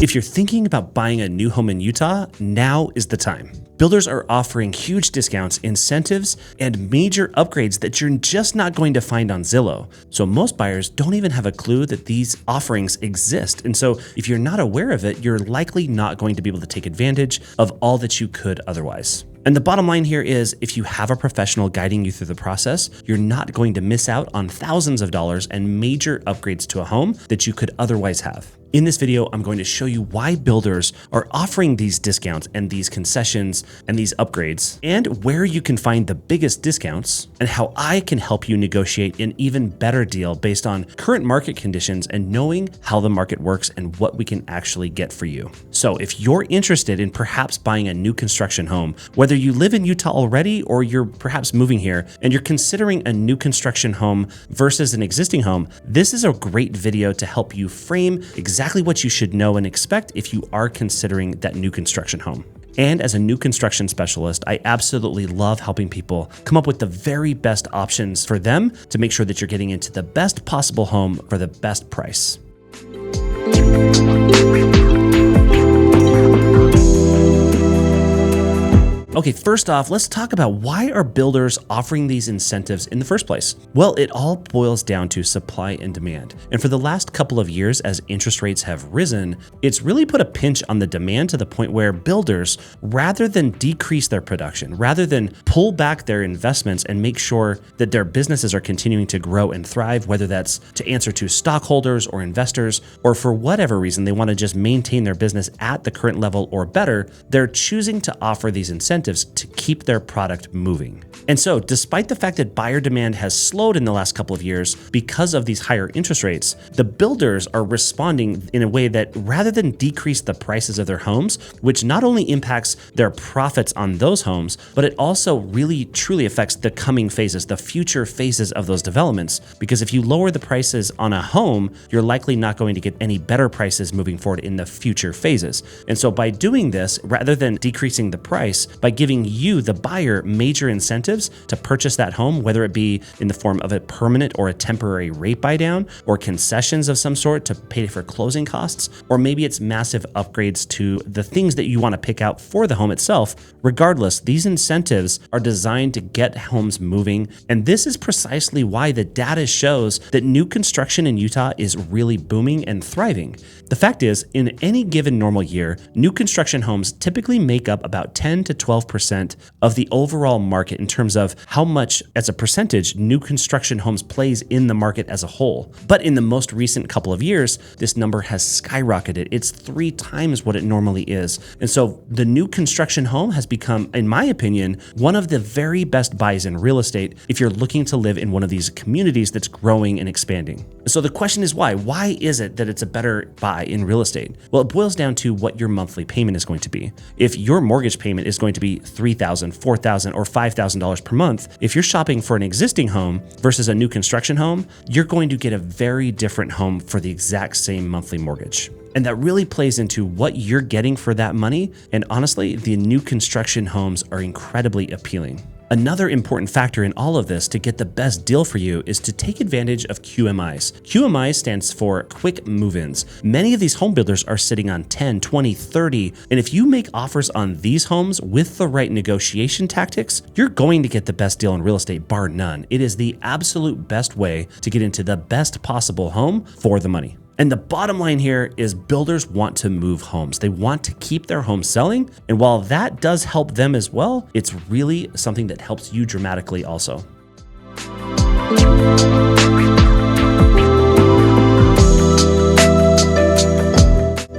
If you're thinking about buying a new home in Utah, now is the time. Builders are offering huge discounts, incentives, and major upgrades that you're just not going to find on Zillow. So most buyers don't even have a clue that these offerings exist. And so if you're not aware of it, you're likely not going to be able to take advantage of all that you could otherwise. And the bottom line here is if you have a professional guiding you through the process, you're not going to miss out on thousands of dollars and major upgrades to a home that you could otherwise have. In this video, I'm going to show you why builders are offering these discounts and these concessions and these upgrades, and where you can find the biggest discounts, and how I can help you negotiate an even better deal based on current market conditions and knowing how the market works and what we can actually get for you. So if you're interested in perhaps buying a new construction home, whether you live in Utah already or you're perhaps moving here and you're considering a new construction home versus an existing home, this is a great video to help you frame exactly what you should know and expect if you are considering that new construction home. And as a new construction specialist, I absolutely love helping people come up with the very best options for them to make sure that you're getting into the best possible home for the best price. Okay, first off, let's talk about why are builders offering these incentives in the first place? Well, it all boils down to supply and demand. And for the last couple of years, as interest rates have risen, it's really put a pinch on the demand to the point where builders, rather than decrease their production, rather than pull back their investments and make sure that their businesses are continuing to grow and thrive, whether that's to answer to stockholders or investors, or for whatever reason, they want to just maintain their business at the current level or better, they're choosing to offer these incentives to keep their product moving. And so, despite the fact that buyer demand has slowed in the last couple of years because of these higher interest rates, the builders are responding in a way that rather than decrease the prices of their homes, which not only impacts their profits on those homes, but it also really truly affects the coming phases, the future phases of those developments. Because if you lower the prices on a home, you're likely not going to get any better prices moving forward in the future phases. And so by doing this, rather than decreasing the price, by giving you, the buyer, major incentives to purchase that home, whether it be in the form of a permanent or a temporary rate buy down, or concessions of some sort to pay for closing costs, or maybe it's massive upgrades to the things that you want to pick out for the home itself. Regardless, these incentives are designed to get homes moving. And this is precisely why the data shows that new construction in Utah is really booming and thriving. The fact is, in any given normal year, new construction homes typically make up about 10 to 12% of the overall market in terms of how much, as a percentage, new construction homes plays in the market as a whole. But in the most recent couple of years, this number has skyrocketed. It's 3 times what it normally is. And so the new construction home has become, in my opinion, one of the very best buys in real estate if you're looking to live in one of these communities that's growing and expanding. So the question is why? Why is it that it's a better buy in real estate? Well, it boils down to what your monthly payment is going to be. If your mortgage payment is going to be $3,000, $4,000, or $5,000 per month, if you're shopping for an existing home versus a new construction home, you're going to get a very different home for the exact same monthly mortgage. And that really plays into what you're getting for that money. And honestly, the new construction homes are incredibly appealing. Another important factor in all of this to get the best deal for you is to take advantage of QMIs. QMI stands for quick move-ins. Many of these home builders are sitting on 10, 20, 30, and if you make offers on these homes with the right negotiation tactics, you're going to get the best deal in real estate, bar none. It is the absolute best way to get into the best possible home for the money. And the bottom line here is builders want to move homes. They want to keep their home selling. And while that does help them as well, it's really something that helps you dramatically also.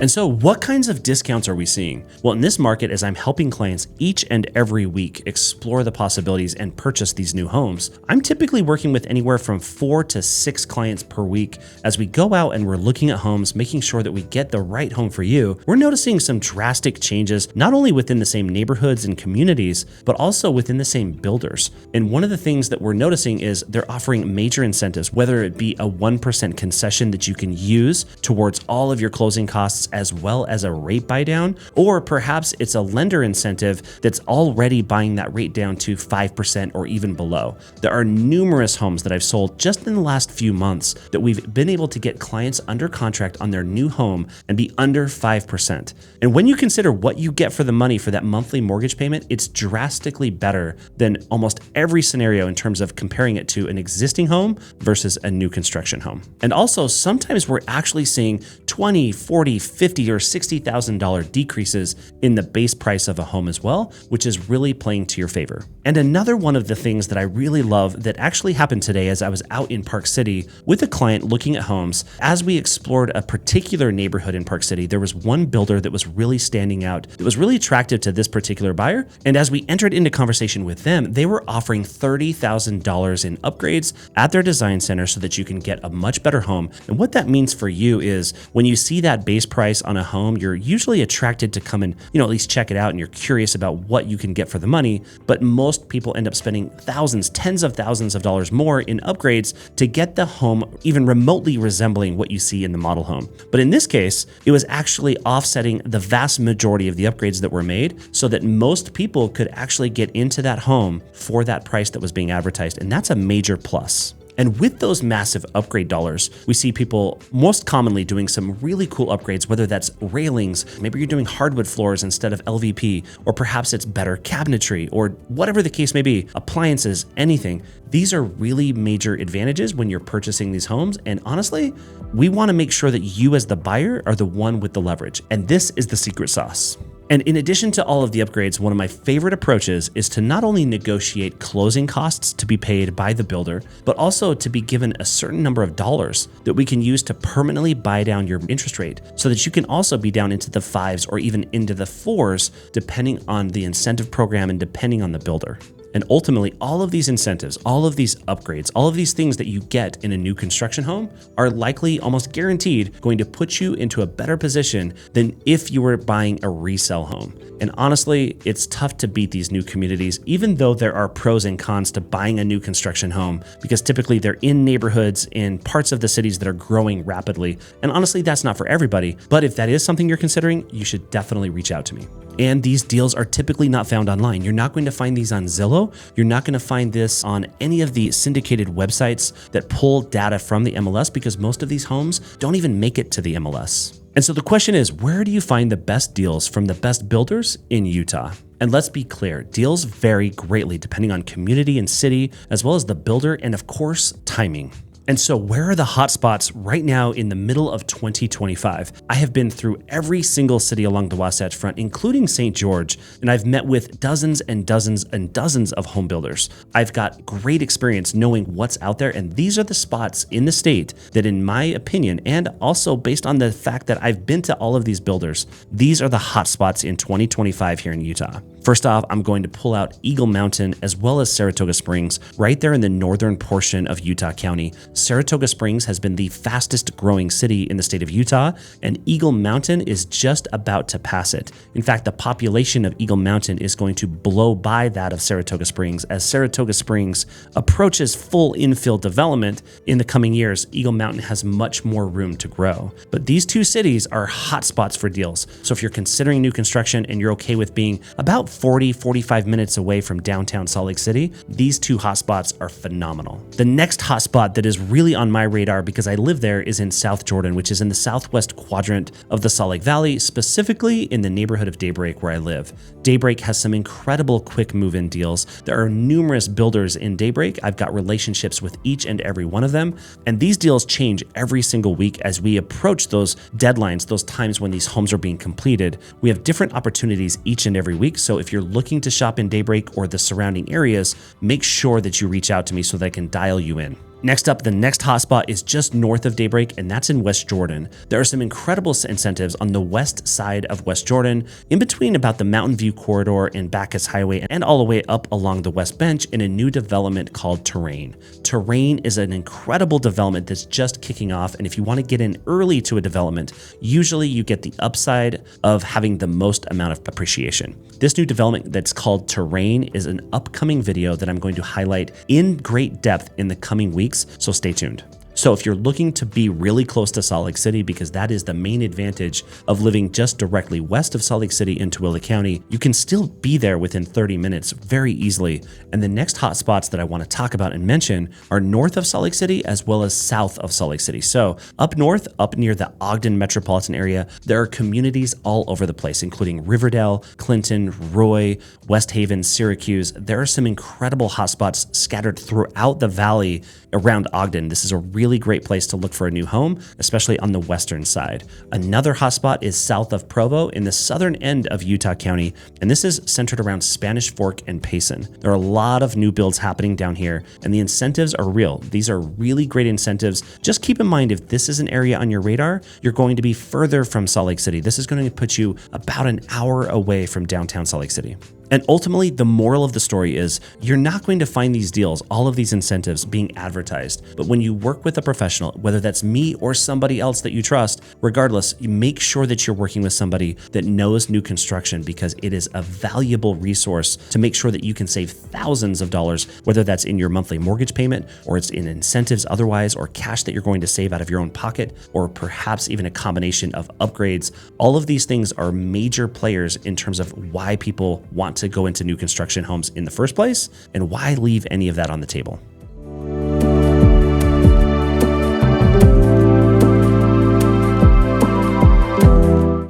And so what kinds of discounts are we seeing? Well, in this market, as I'm helping clients each and every week explore the possibilities and purchase these new homes, I'm typically working with anywhere from 4 to 6 clients per week. As we go out and we're looking at homes, making sure that we get the right home for you, we're noticing some drastic changes, not only within the same neighborhoods and communities, but also within the same builders. And one of the things that we're noticing is they're offering major incentives, whether it be a 1% concession that you can use towards all of your closing costs as well as a rate buy down, or perhaps it's a lender incentive that's already buying that rate down to 5% or even below. There are numerous homes that I've sold just in the last few months that we've been able to get clients under contract on their new home and be under 5%. And when you consider what you get for the money for that monthly mortgage payment, it's drastically better than almost every scenario in terms of comparing it to an existing home versus a new construction home. And also, sometimes we're actually seeing $20, $40, $50, or $60,000 decreases in the base price of a home as well, which is really playing to your favor. And another one of the things that I really love that actually happened today as I was out in Park City with a client looking at homes, as we explored a particular neighborhood in Park City, there was one builder that was really standing out, that was really attractive to this particular buyer. And as we entered into conversation with them, they were offering $30,000 in upgrades at their design center so that you can get a much better home. And what that means for you is when you see that base price on a home, you're usually attracted to come and, at least check it out, and you're curious about what you can get for the money. But most people end up spending thousands, tens of thousands of dollars more in upgrades to get the home even remotely resembling what you see in the model home. But in this case, it was actually offsetting the vast majority of the upgrades that were made so that most people could actually get into that home for that price that was being advertised. And that's a major plus. And with those massive upgrade dollars, we see people most commonly doing some really cool upgrades, whether that's railings, maybe you're doing hardwood floors instead of LVP, or perhaps it's better cabinetry, or whatever the case may be, appliances, anything. These are really major advantages when you're purchasing these homes. And honestly, we want to make sure that you as the buyer are the one with the leverage. And this is the secret sauce. And in addition to all of the upgrades, one of my favorite approaches is to not only negotiate closing costs to be paid by the builder, but also to be given a certain number of dollars that we can use to permanently buy down your interest rate so that you can also be down into the 5s or even into the 4s, depending on the incentive program and depending on the builder. And ultimately, all of these incentives, all of these upgrades, all of these things that you get in a new construction home are likely, almost guaranteed, going to put you into a better position than if you were buying a resale home. And honestly, it's tough to beat these new communities, even though there are pros and cons to buying a new construction home, because typically they're in neighborhoods in parts of the cities that are growing rapidly. And honestly, that's not for everybody. But if that is something you're considering, you should definitely reach out to me. And these deals are typically not found online. You're not going to find these on Zillow. You're not going to find this on any of the syndicated websites that pull data from the MLS, because most of these homes don't even make it to the MLS. And so the question is, where do you find the best deals from the best builders in Utah? And let's be clear, deals vary greatly depending on community and city, as well as the builder and of course, timing. And so where are the hotspots right now in the middle of 2025? I have been through every single city along the Wasatch Front, including St. George, and I've met with dozens and dozens and dozens of home builders. I've got great experience knowing what's out there, and these are the spots in the state that, in my opinion, and also based on the fact that I've been to all of these builders, these are the hotspots in 2025 here in Utah. First off, I'm going to pull out Eagle Mountain as well as Saratoga Springs, right there in the northern portion of Utah County. Saratoga Springs has been the fastest growing city in the state of Utah, and Eagle Mountain is just about to pass it. In fact, the population of Eagle Mountain is going to blow by that of Saratoga Springs. As Saratoga Springs approaches full infill development in the coming years, Eagle Mountain has much more room to grow. But these two cities are hotspots for deals. So if you're considering new construction and you're okay with being about 40-45 minutes away from downtown Salt Lake City, these two hotspots are phenomenal. The next hotspot that is really on my radar, because I live there, is in South Jordan, which is in the southwest quadrant of the Salt Lake Valley, specifically in the neighborhood of Daybreak where I live. Daybreak has some incredible quick move-in deals. There are numerous builders in Daybreak. I've got relationships with each and every one of them, and these deals change every single week as we approach those deadlines, those times when these homes are being completed. We have different opportunities each and every week, so if you're looking to shop in Daybreak or the surrounding areas, make sure that you reach out to me so that I can dial you in. Next up, the next hotspot is just north of Daybreak, and that's in West Jordan. There are some incredible incentives on the west side of West Jordan, in between about the Mountain View Corridor and Bacchus Highway, and all the way up along the West Bench in a new development called Terrain. Terrain is an incredible development that's just kicking off, and if you want to get in early to a development, usually you get the upside of having the most amount of appreciation. This new development that's called Terrain is an upcoming video that I'm going to highlight in great depth in the coming weeks, so stay tuned. So if you're looking to be really close to Salt Lake City, because that is the main advantage of living just directly west of Salt Lake City in Tooele County, you can still be there within 30 minutes very easily. And the next hot spots that I want to talk about and mention are north of Salt Lake City as well as south of Salt Lake City. So up north, up near the Ogden metropolitan area, there are communities all over the place, including Riverdale, Clinton, Roy, West Haven, Syracuse. There are some incredible hotspots scattered throughout the valley around Ogden. This is a really great place to look for a new home, especially on the western side. Another hotspot is south of Provo in the southern end of Utah County, and this is centered around Spanish Fork and Payson. There are a lot of new builds happening down here, and the incentives are real. These are really great incentives. Just keep in mind, if this is an area on your radar, you're going to be further from Salt Lake City. This is going to put you about an hour away from downtown Salt Lake City. And ultimately, the moral of the story is you're not going to find these deals, all of these incentives being advertised. But when you work with a professional, whether that's me or somebody else that you trust, regardless, you make sure that you're working with somebody that knows new construction, because it is a valuable resource to make sure that you can save thousands of dollars, whether that's in your monthly mortgage payment or it's in incentives otherwise, or cash that you're going to save out of your own pocket, or perhaps even a combination of upgrades. All of these things are major players in terms of why people want to go into new construction homes in the first place, and why leave any of that on the table.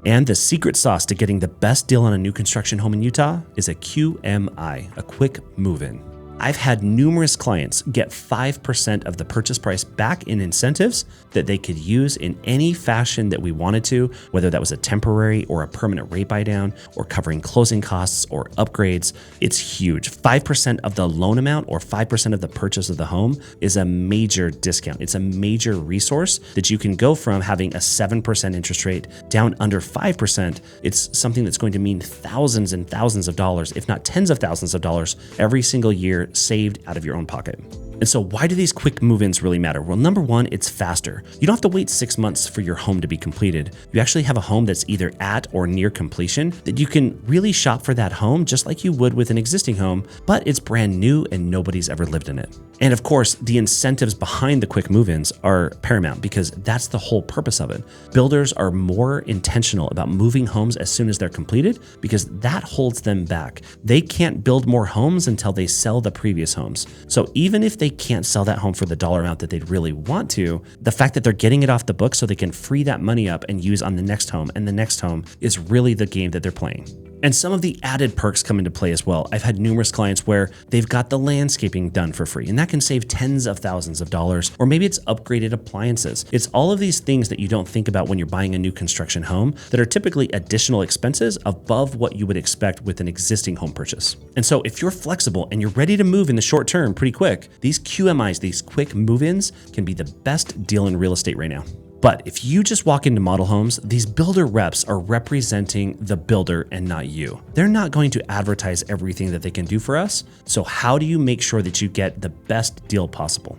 And the secret sauce to getting the best deal on a new construction home in Utah is a QMI, a quick move-in. I've had numerous clients get 5% of the purchase price back in incentives that they could use in any fashion that we wanted to, whether that was a temporary or a permanent rate buy down, or covering closing costs or upgrades. It's huge. 5% of the loan amount or 5% of the purchase of the home is a major discount. It's a major resource that you can go from having a 7% interest rate down under 5%. It's something that's going to mean thousands and thousands of dollars, if not tens of thousands of dollars every single year saved out of your own pocket. And so why do these quick move-ins really matter? Well, number one, it's faster. You don't have to wait 6 months for your home to be completed. You actually have a home that's either at or near completion that you can really shop for that home just like you would with an existing home, but it's brand new and nobody's ever lived in it. And of course, the incentives behind the quick move-ins are paramount, because that's the whole purpose of it. Builders are more intentional about moving homes as soon as they're completed, because that holds them back. They can't build more homes until they sell the previous homes. So even if they can't sell that home for the dollar amount that they'd really want to, the fact that they're getting it off the books so they can free that money up and use on the next home and the next home is really the game that they're playing. And some of the added perks come into play as well. I've had numerous clients where they've got the landscaping done for free, and that can save tens of thousands of dollars, or maybe it's upgraded appliances. It's all of these things that you don't think about when you're buying a new construction home that are typically additional expenses above what you would expect with an existing home purchase. And so if you're flexible and you're ready to move in the short term pretty quick, these QMIs, these quick move-ins, can be the best deal in real estate right now. But if you just walk into model homes, these builder reps are representing the builder and not you. They're not going to advertise everything that they can do for us. So how do you make sure that you get the best deal possible?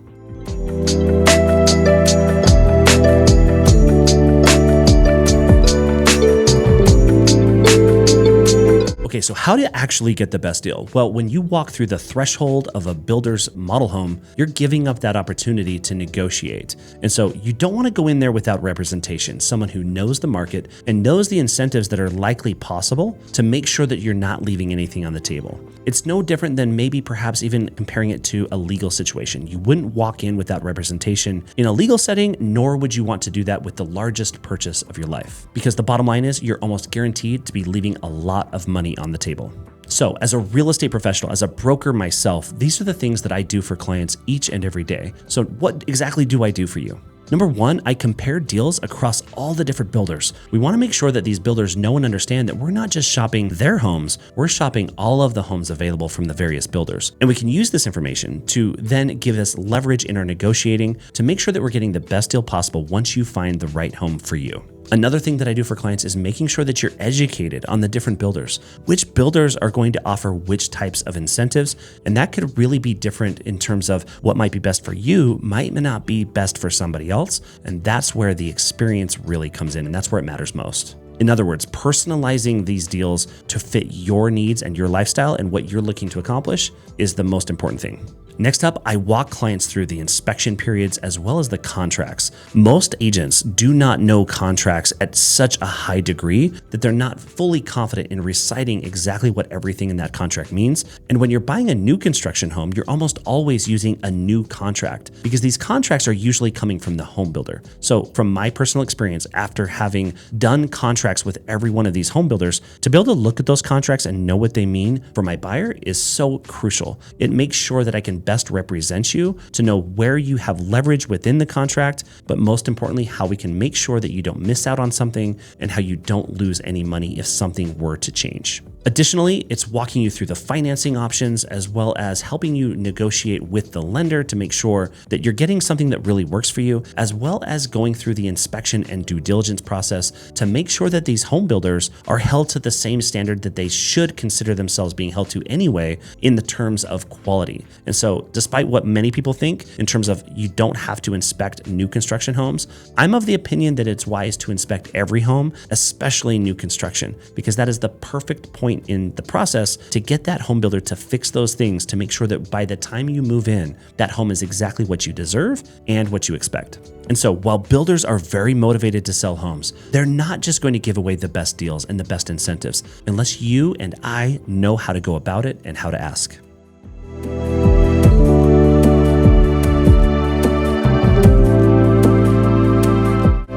Okay, so how to actually get the best deal? Well, when you walk through the threshold of a builder's model home, you're giving up that opportunity to negotiate. And so you don't want to go in there without representation, someone who knows the market and knows the incentives that are likely possible to make sure that you're not leaving anything on the table. It's no different than maybe perhaps even comparing it to a legal situation. You wouldn't walk in without representation in a legal setting, nor would you want to do that with the largest purchase of your life. Because the bottom line is you're almost guaranteed to be leaving a lot of money on the table. So as a real estate professional, as a broker myself, these are the things that I do for clients each and every day. So what exactly do I do for you? Number one, I compare deals across all the different builders. We want to make sure that these builders know and understand that we're not just shopping their homes, we're shopping all of the homes available from the various builders. And we can use this information to then give us leverage in our negotiating to make sure that we're getting the best deal possible once you find the right home for you. Another thing that I do for clients is making sure that you're educated on the different builders. Which builders are going to offer which types of incentives, and that could really be different in terms of what might be best for you might not be best for somebody else, and that's where the experience really comes in, and that's where it matters most. In other words, personalizing these deals to fit your needs and your lifestyle and what you're looking to accomplish is the most important thing. Next up, I walk clients through the inspection periods as well as the contracts. Most agents do not know contracts at such a high degree that they're not fully confident in reciting exactly what everything in that contract means. And when you're buying a new construction home, you're almost always using a new contract because these contracts are usually coming from the home builder. So from my personal experience, after having done contracts with every one of these home builders, to be able to look at those contracts and know what they mean for my buyer is so crucial. It makes sure that I can best represent you, to know where you have leverage within the contract, but most importantly, how we can make sure that you don't miss out on something and how you don't lose any money if something were to change. Additionally, it's walking you through the financing options as well as helping you negotiate with the lender to make sure that you're getting something that really works for you, as well as going through the inspection and due diligence process to make sure that these home builders are held to the same standard that they should consider themselves being held to anyway in the terms of quality. And so despite what many people think in terms of you don't have to inspect new construction homes, I'm of the opinion that it's wise to inspect every home, especially new construction, because that is the perfect point in the process to get that home builder to fix those things to make sure that by the time you move in, that home is exactly what you deserve and what you expect. And so while builders are very motivated to sell homes, they're not just going to give away the best deals and the best incentives unless you and I know how to go about it and how to ask.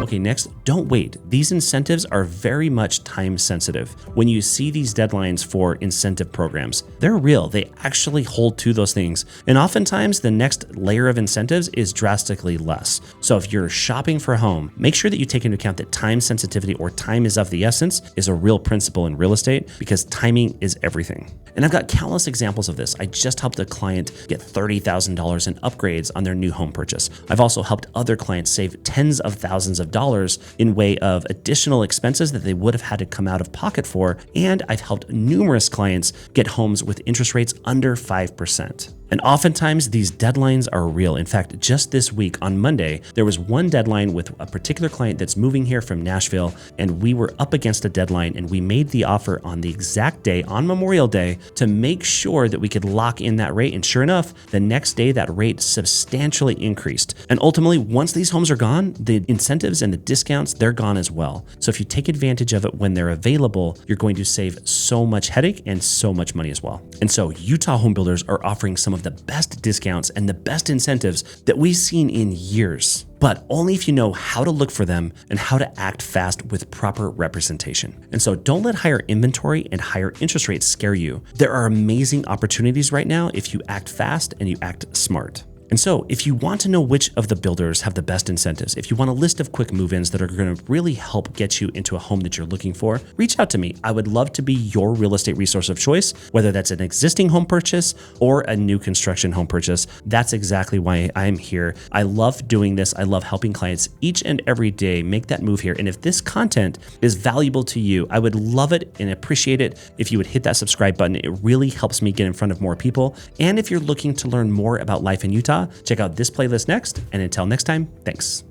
Okay, next, don't wait. These incentives are very much time sensitive. When you see these deadlines for incentive programs, they're real. They actually hold to those things. And oftentimes the next layer of incentives is drastically less. So if you're shopping for a home, make sure that you take into account that time sensitivity, or time is of the essence, is a real principle in real estate because timing is everything. And I've got countless examples of this. I just helped a client get $30,000 in upgrades on their new home purchase. I've also helped other clients save tens of thousands of dollars in way of additional expenses that they would have had to come out of pocket for. And I've helped numerous clients get homes with interest rates under 5%. And oftentimes these deadlines are real. In fact, just this week on Monday, there was one deadline with a particular client that's moving here from Nashville, and we were up against a deadline and we made the offer on the exact day, on Memorial Day, to make sure that we could lock in that rate. And sure enough, the next day that rate substantially increased. And ultimately, once these homes are gone, the incentives and the discounts, they're gone as well. So if you take advantage of it when they're available, you're going to save so much headache and so much money as well. And so Utah home builders are offering some of the best discounts and the best incentives that we've seen in years, but only if you know how to look for them and how to act fast with proper representation. And so don't let higher inventory and higher interest rates scare you. There are amazing opportunities right now if you act fast and you act smart. And so if you want to know which of the builders have the best incentives, if you want a list of quick move-ins that are going to really help get you into a home that you're looking for, reach out to me. I would love to be your real estate resource of choice, whether that's an existing home purchase or a new construction home purchase. That's exactly why I'm here. I love doing this. I love helping clients each and every day make that move here. And if this content is valuable to you, I would love it and appreciate it if you would hit that subscribe button. It really helps me get in front of more people. And if you're looking to learn more about life in Utah, check out this playlist next. And until next time, thanks.